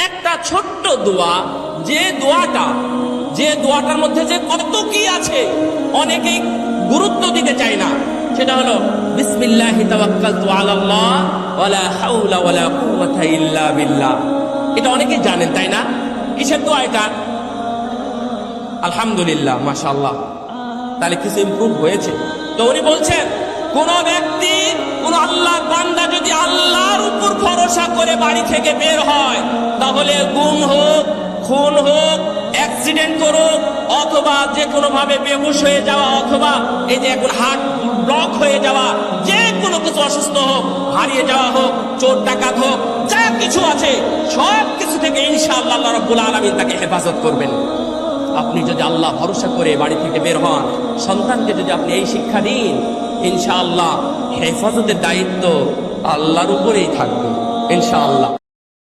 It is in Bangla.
একটা ছোট্ট দোয়া, যে দোয়াটার মধ্যে যে কত কি আছে অনেকেই গুরুত্ব দিতে চায় না। সেটা হলো বিসমিল্লাহি তাওয়াক্কালতু আলাল্লাহ ওয়ালা হাওলা ওয়ালা কুওয়াতা ইল্লা বিল্লাহ। এটা অনেকেই জানেন, তাই না? কিসের দোয়া এটা? আলহামদুলিল্লাহ, মাশাআল্লাহ। তাহলে কিছু ইমপ্রুভ হয়েছে। তো উনি বলছেন, কোন ব্যক্তি, কোন আল্লাহর বান্দা যদি আল্লাহর উপর ভরসা করে বাড়ি থেকে বের হয়, তাহলে গুম হোক, খুন হোক, অ্যাক্সিডেন্ট করুক, অথবা যে কোনো ভাবে বেহুশ হয়ে যাওয়া, অথবা এই যে এখন হার্ট ব্লক হয়ে যাওয়া, যে কোনো কিছু অসুস্থ হোক, হারিয়ে যাওয়া হোক, চোর ডাকাত হোক, যা কিছু আছে সব কিছু থেকে ইনশাআল্লাহ আল্লাহ রাব্বুল আলামিন তাকে হেফাজত করবেন। আপনি যদি আল্লাহ ভরসা করে বাড়ি থেকে বের হন, সন্তানকে যদি আপনি এই শিক্ষা দিন, ইনশাআল্লাহ হেফাজতের দায়িত্ব আল্লাহর উপরেই থাকবে ইনশাআল্লাহ।